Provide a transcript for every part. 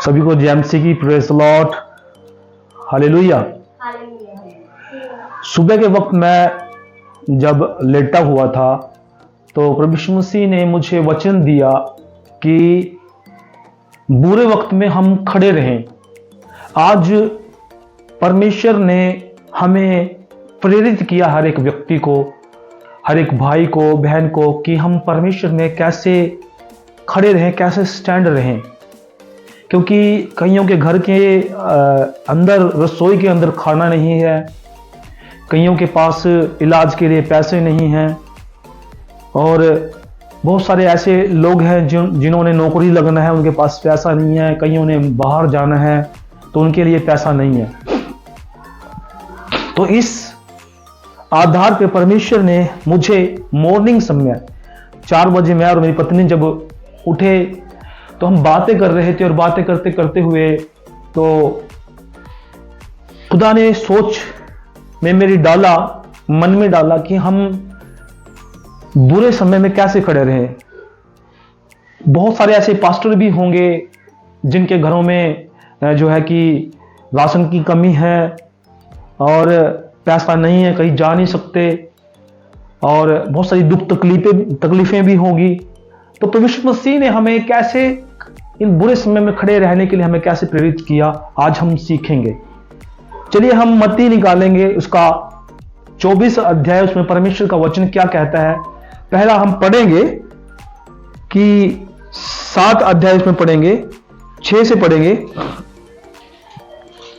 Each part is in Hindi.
सभी को जेएमसी की प्रेज लॉर्ड, हालेलुया। सुबह के वक्त मैं जब लेटा हुआ था तो प्रभु यीशु मसीह ने मुझे वचन दिया कि बुरे वक्त में हम खड़े रहें। आज परमेश्वर ने हमें प्रेरित किया, हर एक व्यक्ति को, हर एक भाई को, बहन को, कि हम परमेश्वर में कैसे खड़े रहें, कैसे स्टैंड रहें। क्योंकि कईयों के घर के अंदर, रसोई के अंदर खाना नहीं है, कईयों के पास इलाज के लिए पैसे नहीं हैं, और बहुत सारे ऐसे लोग हैं जिन्होंने नौकरी लगना है, उनके पास पैसा नहीं है, कईयों ने बाहर जाना है तो उनके लिए पैसा नहीं है। तो इस आधार पे परमेश्वर ने मुझे मॉर्निंग समय 4 बजे मैं और मेरी पत्नी जब उठे तो हम बातें कर रहे थे, और बातें करते करते हुए तो खुदा ने सोच में मेरी डाला, मन में डाला कि हम बुरे समय में कैसे खड़े रहें। बहुत सारे ऐसे पास्टर भी होंगे जिनके घरों में जो है कि राशन की कमी है और पैसा नहीं है, कहीं जा नहीं सकते, और बहुत सारी दुख तकलीफें भी होंगी। तो प्रभु यीशु मसीह ने हमें कैसे इन बुरे समय में खड़े रहने के लिए हमें कैसे प्रेरित किया, आज हम सीखेंगे। चलिए हम मत्ती निकालेंगे, उसका 24 अध्याय, उसमें परमेश्वर का वचन क्या कहता है। पहला हम पढ़ेंगे कि 7 अध्याय उसमें पढ़ेंगे, 6 से पढ़ेंगे।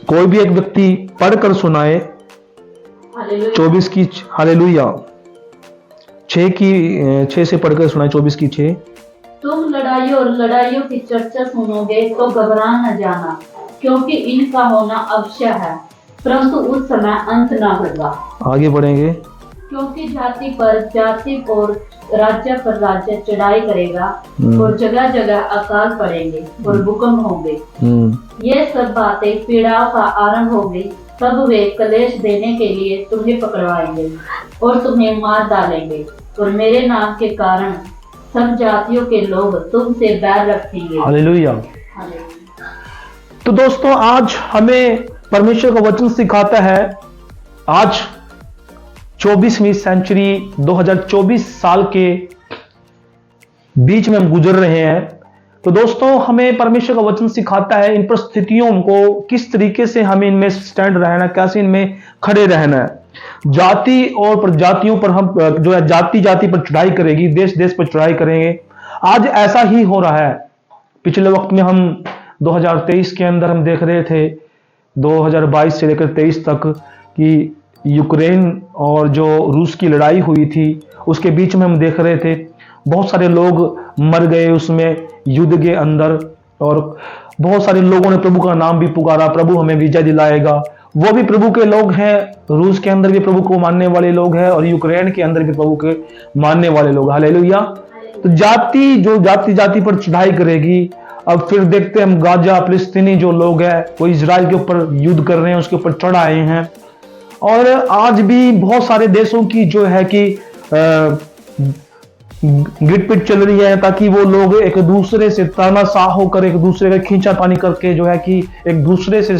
कोई भी एक व्यक्ति पढ़कर सुनाए 24 की, हालेलुया, 6 से पढ़कर सुनाए, 24 की 6। तुम लड़ाइयों और लड़ाइयों की चर्चा सुनोगे तो घबरा न जाना, क्योंकि इनका होना अवश्य है, परंतु उस समय अंत ना होगा। आगे बढ़ेंगे। क्योंकि जाति पर जाति और राज्य पर राज्य चढ़ाई करेगा, और जगह जगह अकाल पड़ेंगे और भूकंप होंगे। ये सब बातें पीड़ाओं का आरंभ होगी, तब वे कलेश देने के लिए तुम्हें पकड़वाएंगे और तुम्हें मार डालेंगे, और मेरे नाम के कारण सब जातियों के लोग तुमसे बैर रखेंगे। हालेलुया। तो दोस्तों, आज हमें परमेश्वर का वचन सिखाता है। आज 24वीं सेंचुरी, 2024 साल के बीच में हम गुजर रहे हैं। तो दोस्तों, हमें परमेश्वर का वचन सिखाता है इन परिस्थितियों को किस तरीके से हमें इनमें स्टैंड रहना, कैसे इनमें खड़े रहना है। जाति और प्रजातियों पर हम जो है जाति जाति पर चढ़ाई करेगी, देश देश पर चढ़ाई करेंगे। आज ऐसा ही हो रहा है। पिछले वक्त में हम 2023 के अंदर हम देख रहे थे, 2022 से लेकर 23 तक, कि यूक्रेन और जो रूस की लड़ाई हुई थी उसके बीच में हम देख रहे थे बहुत सारे लोग मर गए उसमें युद्ध के अंदर, और बहुत सारे लोगों ने प्रभु का नाम भी पुकारा, प्रभु हमें विजय दिलाएगा। वो भी प्रभु के लोग हैं, रूस के अंदर भी प्रभु को मानने वाले लोग हैं, और यूक्रेन के अंदर भी प्रभु के मानने वाले लोग। हालेलुया। तो जाति जाति पर चढ़ाई करेगी। अब फिर देखते हैं हम, गाजा फिलिस्तीनी जो लोग हैं वो इजराइल के ऊपर युद्ध कर रहे हैं, उसके ऊपर चढ़ आए हैं। और आज भी बहुत सारे देशों की जो है कि गिटपिट चल रही है, ताकि वो लोग एक दूसरे से तानाशाह होकर, एक दूसरे का खींचातानी करके जो है कि एक दूसरे से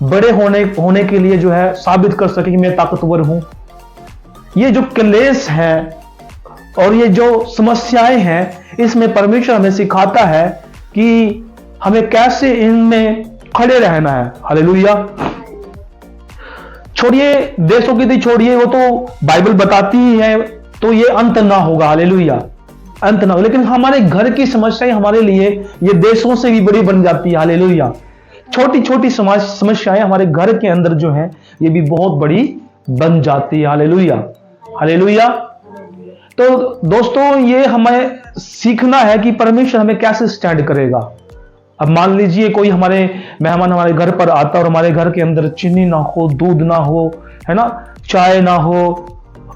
बड़े होने के लिए जो है साबित कर सके कि मैं ताकतवर हूं। ये जो क्लेश है और ये जो समस्याएं हैं, इसमें परमेश्वर हमें सिखाता है कि हमें कैसे इनमें खड़े रहना है। हालेलुया। छोड़िए देशों की, तो छोड़िए, वो तो बाइबल बताती ही है, तो ये अंत ना होगा। हालेलुया, अंत ना होगा। लेकिन हमारे घर की समस्याएं हमारे लिए ये देशों से भी बड़ी बन जाती है। हालेलुया। छोटी छोटी समस्याएं हमारे घर के अंदर जो है ये भी बहुत बड़ी बन जाती है। Hallelujah, hallelujah. तो दोस्तों, ये हमें सीखना है कि परमेश्वर हमें कैसे स्टैंड करेगा। अब मान लीजिए कोई हमारे मेहमान हमारे घर पर आता और हमारे घर के अंदर चीनी ना हो, दूध ना हो, है ना, चाय ना हो,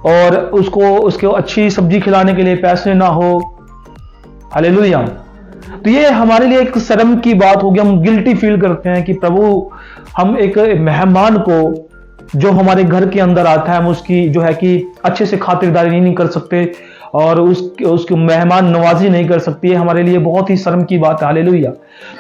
और उसको अच्छी सब्जी खिलाने के लिए पैसे ना हो। हालेलुया। तो ये हमारे लिए एक शर्म की बात होगी। हम गिल्टी फील करते हैं कि प्रभु, हम एक मेहमान को जो हमारे घर के अंदर आता है, हम उसकी जो है कि अच्छे से खातिरदारी नहीं कर सकते, और उसकी मेहमान नवाजी नहीं कर सकती है, हमारे लिए बहुत ही शर्म की बात है। हालेलुया।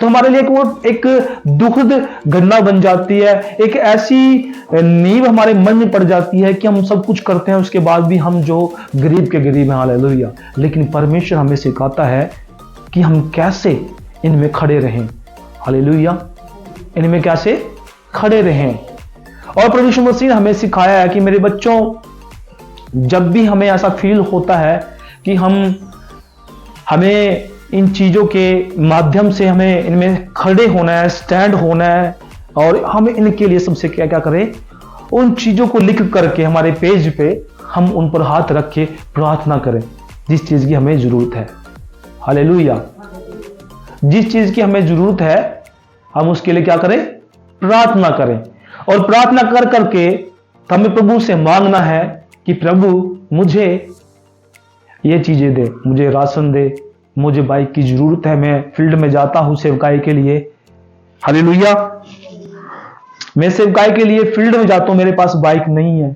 तो हमारे लिए वो एक दुखद घटना बन जाती है, एक ऐसी नींव हमारे मन में पड़ जाती है कि हम सब कुछ करते हैं, उसके बाद भी हम जो गरीब के गरीब हैं। हालेलुया। लेकिन परमेश्वर हमें सिखाता है कि हम कैसे इनमें खड़े रहें। हालेलुया। इनमें कैसे खड़े रहें। और प्रभु यीशु मसीह ने हमें सिखाया है कि मेरे बच्चों, जब भी हमें ऐसा फील होता है कि हमें इन चीजों के माध्यम से हमें इनमें खड़े होना है, स्टैंड होना है, और हम इनके लिए सबसे क्या क्या करें, उन चीजों को लिख करके हमारे पेज पे हम उन पर हाथ रख के प्रार्थना करें जिस चीज की हमें जरूरत है। हालेलुया। जिस चीज की हमें जरूरत है हम उसके लिए क्या करें, प्रार्थना करें। और प्रार्थना कर करके हमें प्रभु से मांगना है कि प्रभु मुझे ये चीजें दे, मुझे राशन दे, मुझे बाइक की जरूरत है, मैं फील्ड में जाता हूं सेवकाई के लिए। हालेलुया। मैं सेवकाई के लिए फील्ड में जाता हूं, मेरे पास बाइक नहीं है,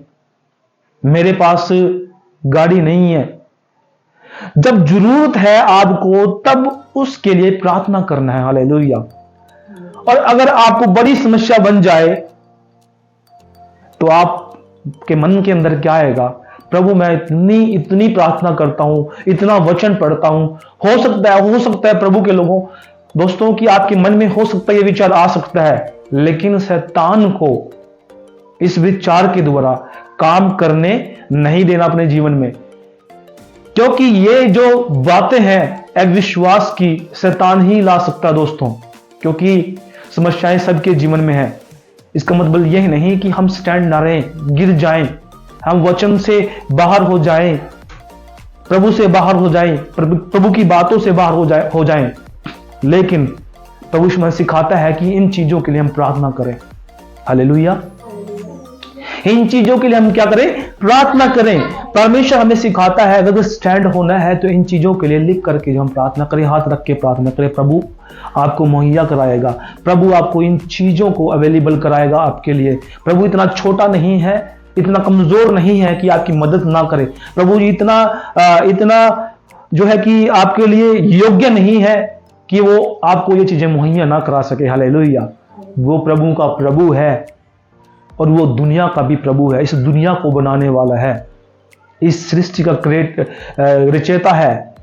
मेरे पास गाड़ी नहीं है। जब जरूरत है आपको तब उसके लिए प्रार्थना करना है। हालेलुया। और अगर आपको बड़ी समस्या बन जाए तो आपके मन के अंदर क्या आएगा, प्रभु मैं इतनी प्रार्थना करता हूं, इतना वचन पढ़ता हूं, हो सकता है प्रभु के लोगों दोस्तों कि आपके मन में हो सकता है ये विचार आ सकता है, लेकिन शैतान को इस विचार के द्वारा काम करने नहीं देना अपने जीवन में, क्योंकि ये जो बातें हैं अविश्वास की शैतान ही ला सकता है दोस्तों, क्योंकि समस्याएं सबके जीवन में है। इसका मतलब यह नहीं कि हम स्टैंड ना रहें, गिर जाएं, हम वचन से बाहर हो जाएं, प्रभु से बाहर हो जाएं, प्रभु की बातों से बाहर हो जाएं, लेकिन प्रभु हमें सिखाता है कि इन चीजों के लिए हम प्रार्थना करें। हालेलुया। इन चीजों के लिए हम क्या करें, प्रार्थना करें। परमेश्वर हमें सिखाता है अगर स्टैंड होना है तो इन चीजों के लिए लिख करके हम प्रार्थना करें, हाथ रख के प्रार्थना करें। प्रभु आपको मुहैया कराएगा, प्रभु आपको इन चीजों को अवेलेबल कराएगा आपके लिए। प्रभु इतना छोटा नहीं है, इतना कमजोर नहीं है कि आपकी मदद ना करे। प्रभु जी इतना जो है कि आपके लिए योग्य नहीं है कि वो आपको ये चीजें मुहैया ना करा सके। हालेलुया। वो प्रभु का प्रभु है और वो दुनिया का भी प्रभु है, इस दुनिया को बनाने वाला है, इस सृष्टि का रचयिता है।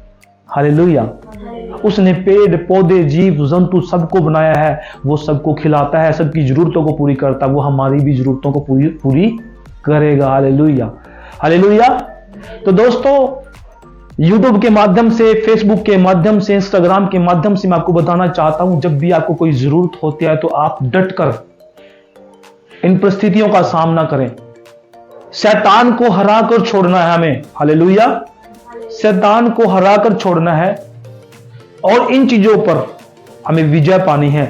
हालेलुया। उसने पेड़ पौधे जीव जंतु सबको बनाया है, वो सबको खिलाता है, सबकी जरूरतों को पूरी करता है, वो हमारी भी जरूरतों को पूरी करेगा। हालेलुया। हालेलुया। तो दोस्तों YouTube के माध्यम से, Facebook के माध्यम से, Instagram के माध्यम से मैं आपको बताना चाहता हूं, जब भी आपको कोई जरूरत होती है तो आप डटकर इन परिस्थितियों का सामना करें। शैतान को हराकर छोड़ना है हमें। हालेलुया। शैतान को हराकर छोड़ना है और इन चीजों पर हमें विजय पानी है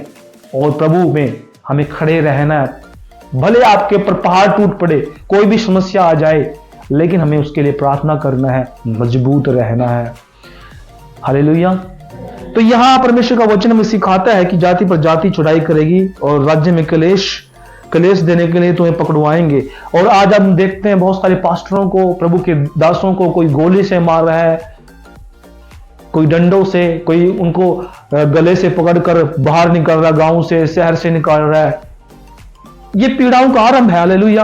और प्रभु में हमें खड़े रहना है। भले आपके ऊपर पहाड़ टूट पड़े, कोई भी समस्या आ जाए, लेकिन हमें उसके लिए प्रार्थना करना है, मजबूत रहना है। हालेलुया। तो यहां परमेश्वर का वचन हमें सिखाता है कि जाति पर जाति चढ़ाई करेगी और राज्य में कलेश देने के लिए तुम्हें पकड़वाएंगे। और आज हम देखते हैं बहुत सारे पास्टरों को, प्रभु के दासों को कोई गोली से मार रहा है, कोई डंडों से, कोई उनको गले से पकड़कर बाहर निकाल रहा है, गांव से, शहर से निकाल रहा है। ये पीड़ाओं का आरंभ है। हालेलुया।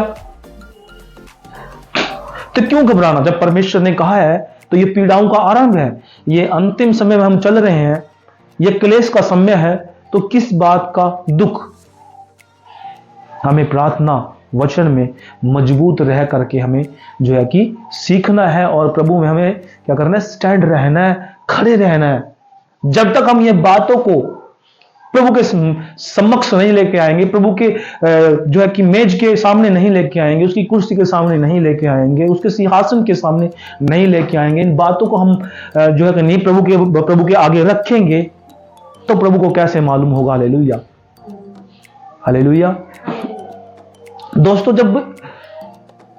तो क्यों घबराना, जब परमेश्वर ने कहा है तो ये पीड़ाओं का आरंभ है। ये अंतिम समय में हम चल रहे हैं, ये क्लेश का समय है, तो किस बात का दुख। हमें प्रार्थना वचन में मजबूत रह करके हमें जो है कि सीखना है और प्रभु में हमें क्या करना है, स्टैंड रहना है, खड़े रहना है। जब तक हम ये बातों को प्रभु के समक्ष नहीं लेके आएंगे, प्रभु के जो है कि मेज के सामने नहीं लेके आएंगे, उसकी कुर्सी के सामने नहीं लेके आएंगे, उसके सिंहासन के सामने नहीं लेके आएंगे, इन बातों को हम जो है कि नहीं प्रभु के आगे रखेंगे, तो प्रभु को कैसे मालूम होगा। हालेलुया। हालेलुया। दोस्तों जब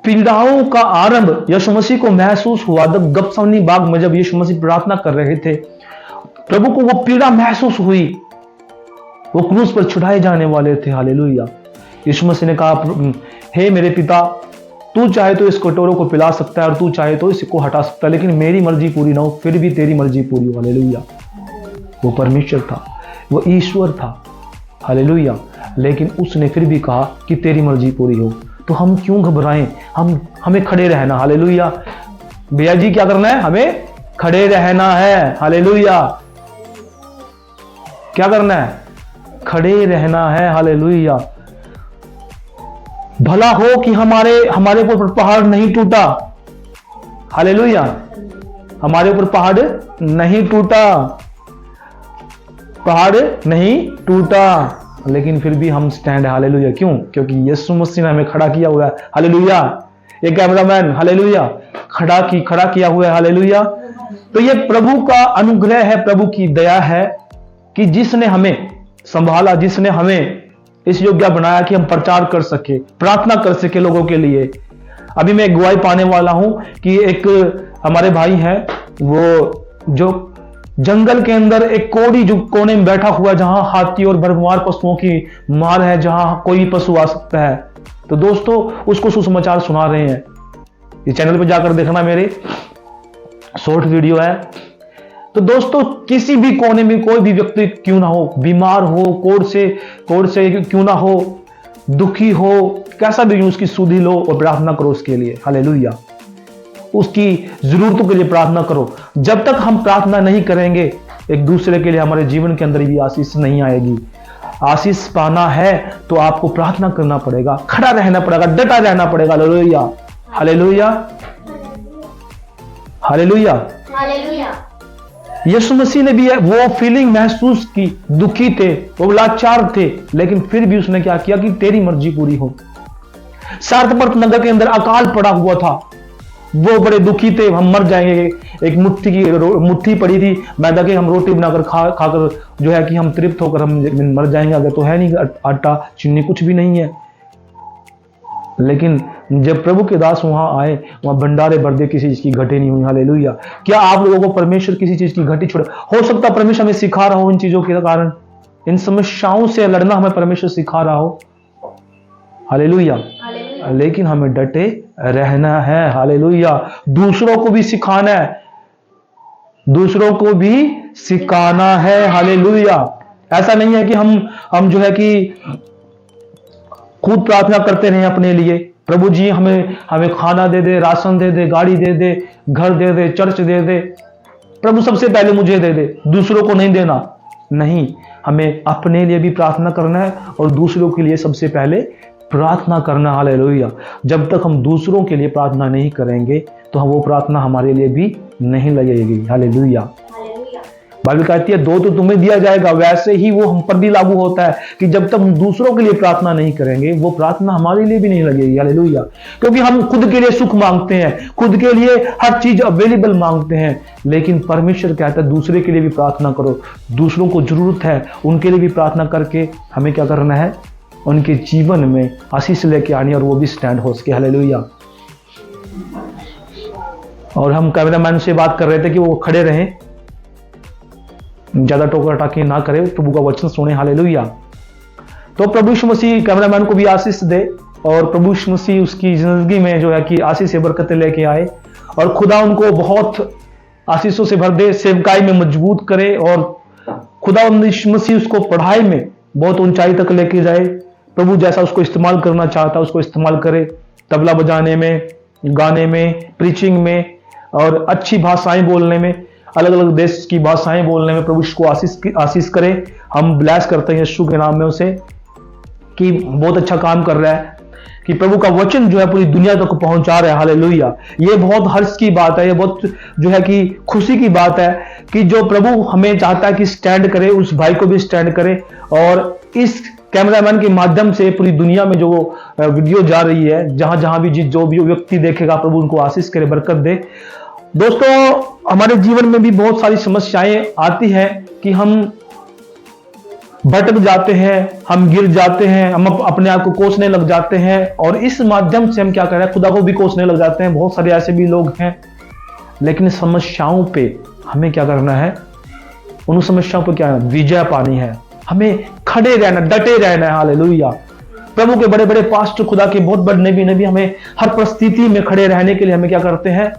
पीड़ाओं का आरंभ यीशु मसीह को महसूस हुआ, जब गतसमनी बाग में जब यीशु मसीह प्रार्थना कर रहे थे, प्रभु को वो पीड़ा महसूस हुई, वो क्रूस पर चढ़ाए जाने वाले थे। हालेलुया। यीशु मसीह ने कहा, हे मेरे पिता, तू चाहे तो इस कटोरे को पिला सकता है और तू चाहे तो इसको हटा सकता है, लेकिन मेरी मर्जी पूरी ना हो, फिर भी तेरी मर्जी पूरी हो। हालेलुया। वो परमेश्वर था, वो ईश्वर था। हालेलुया। लेकिन उसने फिर भी कहा कि तेरी मर्जी पूरी हो। तो हम क्यों घबराएं? हमें खड़े रहना। हालेलुया। भैया जी क्या करना है? हमें खड़े रहना है। हालेलुया। क्या करना है? खड़े रहना है। हालेलुया। भला हो कि हमारे ऊपर पहाड़ नहीं टूटा। हालेलुया। हमारे ऊपर पहाड़ नहीं टूटा, पहाड़ नहीं टूटा, लेकिन फिर भी हम स्टैंड है। हालेलुया। क्यों? क्योंकि यीशु मसीह ने हमें खड़ा किया हुआ है। हालेलुया। ये कैमरामैन हालेलुया खड़ा किया हुआ है। हालेलुया। तो ये प्रभु का अनुग्रह है, प्रभु की दया है कि जिसने हमें संभाला, जिसने हमें इस योग्य बनाया कि हम प्रचार कर सके, प्रार्थना कर सके लोगों के लिए। अभी मैं गवाही पाने वाला हूं कि एक हमारे भाई हैं, वो जो जंगल के अंदर एक कोड़ी जो कोने में बैठा हुआ, जहां हाथी और भरमार पशुओं की मार है, जहां कोई पशु आ सकता है। तो दोस्तों उसको सुसमाचार सुना रहे हैं। ये चैनल पर जाकर देखना, मेरे शॉर्ट वीडियो है। तो दोस्तों किसी भी कोने में कोई भी व्यक्ति क्यों ना हो, बीमार हो, कोढ़ से क्यों ना हो, दुखी हो, कैसा भी उसकी सुधि लो और प्रार्थना करो उसके लिए। हालेलुया। उसकी जरूरतों के लिए प्रार्थना करो। जब तक हम प्रार्थना नहीं करेंगे एक दूसरे के लिए, हमारे जीवन के अंदर भी आशीष नहीं आएगी। आशीष पाना है तो आपको प्रार्थना करना पड़ेगा, खड़ा रहना पड़ेगा, डटा रहना पड़ेगा। हालेलुया। हालेलुया। हालेलुया। हालेलुया। यीशु मसीह ने भी वो फीलिंग महसूस की, दुखी थे, वो लाचार थे, लेकिन फिर भी उसने क्या किया कि तेरी मर्जी पूरी हो। सार्थपर्त नगर के अंदर अकाल पड़ा हुआ था, वो बड़े दुखी थे, हम मर जाएंगे। एक मुट्ठी पड़ी थी मैदा की, हम रोटी बनाकर खाकर जो है कि हम तृप्त होकर हम मर जाएंगे। अगर तो है नहीं आटा चीनी कुछ भी नहीं है। लेकिन जब प्रभु के दास वहां आए, वहां भंडारे भर दे, किसी चीज की घटी नहीं हुई। हालेलुया। क्या आप लोगों को परमेश्वर किसी चीज की घटी छोड़े? हो सकता है परमेश्वर हमें सिखा रहा हो इन चीजों के कारण, इन समस्याओं से लड़ना हमें परमेश्वर सिखा रहा हो। हालेलुया। लेकिन हमें डटे रहना है। हालेलुया। दूसरों को भी सिखाना है, दूसरों को भी सिखाना है। हालेलुया। ऐसा नहीं है कि हम जो है कि खुद प्रार्थना करते रहे अपने लिए, प्रभु जी हमें खाना दे दे, राशन दे दे, गाड़ी दे दे, घर दे दे, चर्च दे दे। प्रभु सबसे पहले मुझे दे दे, दूसरों को नहीं देना। नहीं, हमें अपने लिए भी प्रार्थना करना है और दूसरों के लिए सबसे पहले प्रार्थना करना। हालेलुया। जब तक हम दूसरों के लिए प्रार्थना नहीं करेंगे तो वो प्रार्थना हमारे लिए भी नहीं लगेगी। हालेलुया। बाइबल कहती है दो तो तुम्हें दिया जाएगा, वैसे ही वो हम पर भी लागू होता है कि जब तक हम दूसरों के लिए प्रार्थना नहीं करेंगे वो प्रार्थना हमारे लिए भी नहीं लगेगी। हालेलुया। क्योंकि हम खुद के लिए सुख मांगते हैं, खुद के लिए हर चीज अवेलेबल मांगते हैं, लेकिन परमेश्वर कहता है दूसरे के लिए भी प्रार्थना करो। दूसरों को जरूरत है, उनके लिए भी प्रार्थना करके हमें क्या करना है? उनके जीवन में आशीष लेके आनी, और वो भी स्टैंड हो सके। हालेलुया। और हम कैमरामैन से बात कर रहे थे कि वो खड़े रहें, ज्यादा टोका टाकी ना करे, प्रभु का वचन सुने। हालेलुया। तो प्रभु यीशु मसीह कैमरामैन को भी आशीष दे, और प्रभु यीशु मसीह उसकी जिंदगी में जो है कि आशीष से बरकतें लेके आए, और खुदा उनको बहुत आशीषों से भर दे, सेवकाई में मजबूत करे, और खुदा यीशु मसीह उसको पढ़ाई में बहुत ऊंचाई तक लेके जाए। प्रभु जैसा उसको इस्तेमाल करना चाहता है उसको इस्तेमाल करे, तबला बजाने में, गाने में, प्रीचिंग में, और अच्छी भाषाएं बोलने में, अलग अलग देश की भाषाएं बोलने में प्रभु को आशीष करे। हम ब्लेस करते हैं यीशु के नाम में उसे कि बहुत अच्छा काम कर रहा है, कि प्रभु का वचन जो है पूरी दुनिया तक पहुंचा रहा है। हालेलुया। ये बहुत हर्ष की बात है, ये बहुत जो है कि खुशी की बात है कि जो प्रभु हमें चाहता है कि स्टैंड करे, उस भाई को भी स्टैंड करे, और इस कैमरामैन के माध्यम से पूरी दुनिया में जो वीडियो जा रही है, जहां जहां भी जो भी व्यक्ति देखेगा, प्रभु उनको आशीष करे, बरकत दे। दोस्तों हमारे जीवन में भी बहुत सारी समस्याएं आती हैं कि हम भटक जाते हैं, हम गिर जाते हैं, हम अपने आप को कोसने लग जाते हैं, और इस माध्यम से हम क्या कर रहे हैं? खुदा को भी कोसने लग जाते हैं। बहुत सारे ऐसे भी लोग हैं, लेकिन समस्याओं पे हमें क्या करना है? उन समस्याओं पे क्या विजय पानी है, हमें खड़े रहना, डटे रहना है। हालेलुया। प्रभु के बड़े बड़े पास्टर, खुदा के बहुत बड़े नबी हमें हर परिस्थिति में खड़े रहने के लिए हमें क्या करते हैं,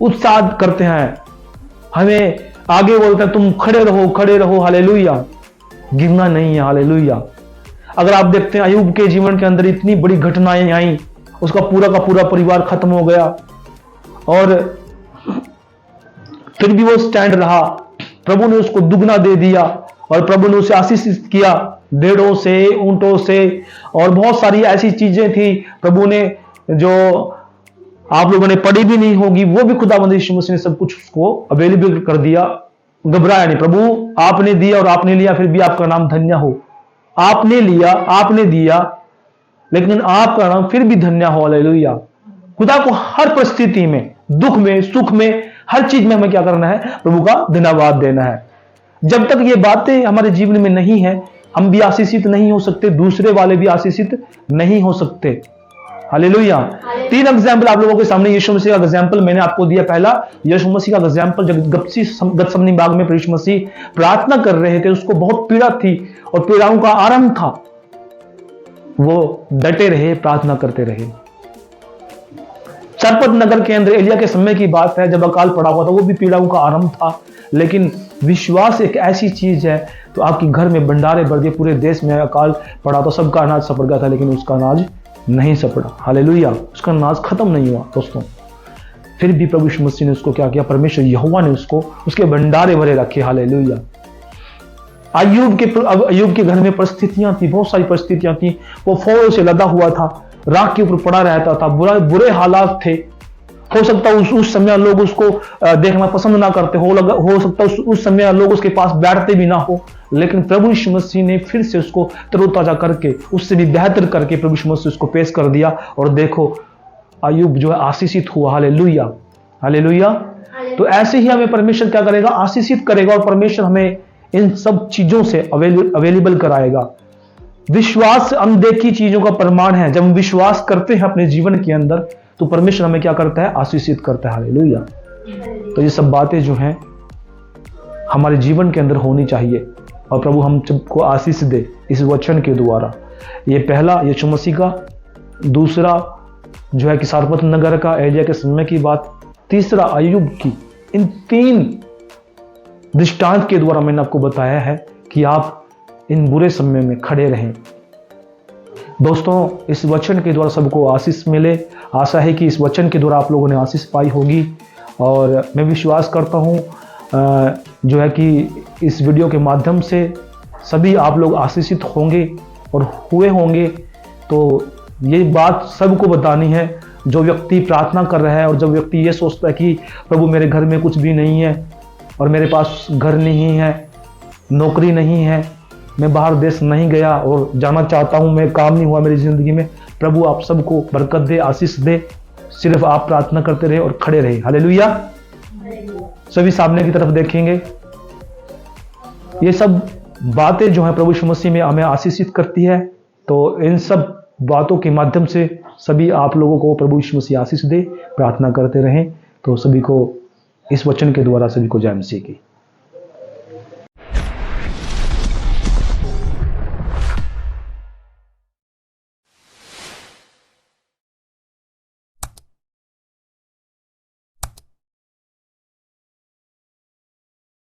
उत्साह करते हैं, हमें आगे बोलते हैं तुम खड़े रहो, हालेलुया, गिरना नहीं है, हालेलुया। अगर आप देखते हैं अय्यूब के जीवन के अंदर इतनी बड़ी घटनाएं आई, उसका पूरा का पूरा परिवार खत्म हो गया और फिर भी वो स्टैंड रहा। प्रभु ने उसको दुगना दे दिया और प्रभु ने उसे आशीषित किया, भेड़ों से, ऊंटों से और बहुत सारी ऐसी चीजें थी प्रभु ने जो आप लोगों ने पढ़ी भी नहीं होगी, वो भी खुदावंद यीशु मसीह ने सब कुछ उसको अवेलेबल कर दिया। घबराया नहीं, प्रभु आपने दिया और आपने लिया, फिर भी आपका नाम धन्य हो। आपने लिया, आपने दिया, लेकिन आपका नाम फिर भी धन्य हो, हालेलुया। खुदा को हर परिस्थिति में, दुख में, सुख में, हर चीज में हमें क्या करना है, प्रभु का धन्यवाद देना है। जब तक ये बातें हमारे जीवन में नहीं है, हम भी आशीषित नहीं हो सकते, दूसरे वाले भी आशीषित नहीं हो सकते, हालेलुया। 3 एग्जाम्पल आप लोगों के सामने, यीशु मसीह का एग्जाम्पल मैंने आपको दिया। पहला, यीशु मसीह का एग्जाम्पल, जब गतसमनी बाग में यीशु मसीह प्रार्थना कर रहे थे, उसको बहुत पीड़ा थी और पीड़ाओं का आरंभ था, वो डटे रहे, प्रार्थना करते रहे। सरपत नगर के अंदर एलिया के समय की बात है, जब अकाल पड़ा हुआ था, वो भी पीड़ाओं का आरंभ था, लेकिन विश्वास एक ऐसी चीज है, तो आपके घर में भंडारे भर दिए, पूरे देश में अकाल पड़ा तो सबका अनाज सपड़ गया था, लेकिन उसका अनाज नहीं सपड़ा, हालेलुया, उसका अनाज खत्म नहीं हुआ दोस्तों। फिर भी प्रभु यीशु मसीह ने उसको क्या किया, परमेश्वर यहोवा ने उसको उसके भंडारे भरे रखे, हालेलुया। अय्यूब के घर में परिस्थितियां थी, बहुत सारी परिस्थितियां थी, वो फौज से लदा हुआ था, राख के ऊपर पड़ा रहता था, बुरे हालात थे। हो सकता है उस समय लोग उसको देखना पसंद ना करते हो सकता है उस समय लोग उसके पास बैठते भी ना हो, लेकिन प्रभु यीशु मसीह ने फिर से उसको तरोताजा करके, उससे भी बेहतर करके प्रभु यीशु मसीह उसको पेश कर दिया। और देखो अय्यूब जो है आशीषित हुआ, हालेलुया, हालेलुया। तो ऐसे ही हमें परमेश्वर क्या करेगा, आशीषित करेगा, और परमेश्वर हमें इन सब चीजों से अवेलेबल कराएगा। विश्वास अनदेखी चीजों का प्रमाण है। जब हम विश्वास करते हैं अपने जीवन के अंदर, तो परमेश्वर हमें क्या करता है, आशीषित करता है, हालेलुया। तो ये सब बातें जो हैं हमारे जीवन के अंदर होनी चाहिए, और प्रभु हम सबको आशीष दे इस वचन के द्वारा। ये पहला यीशु मसीह का, दूसरा जो है कि सारपत नगर का, एलिया के समय की बात, तीसरा अय्यूब की। इन 3 दृष्टांत के द्वारा मैंने आपको बताया है कि आप इन बुरे समय में खड़े रहें। दोस्तों, इस वचन के द्वारा सबको आशीष मिले। आशा है कि इस वचन के द्वारा आप लोगों ने आशीष पाई होगी, और मैं विश्वास करता हूँ जो है कि इस वीडियो के माध्यम से सभी आप लोग आशीषित होंगे और हुए होंगे। तो ये बात सबको बतानी है, जो व्यक्ति प्रार्थना कर रहा है और जब व्यक्ति ये सोचता है कि प्रभु मेरे घर में कुछ भी नहीं है, और मेरे पास घर नहीं है, नौकरी नहीं है, मैं बाहर देश नहीं गया और जाना चाहता हूं, मैं काम नहीं हुआ मेरी जिंदगी में, प्रभु आप सबको बरकत दे, आशीष दे। सिर्फ आप प्रार्थना करते रहे और खड़े रहे, हालेलुया। सभी सामने की तरफ देखेंगे। ये सब बातें जो हैं प्रभु यीशु मसीह में हमें आशीषित करती है। तो इन सब बातों के माध्यम से सभी आप लोगों को प्रभु यीशु मसीह आशीष दे, प्रार्थना करते रहें। तो सभी को इस वचन के द्वारा सभी को जय मसीह की।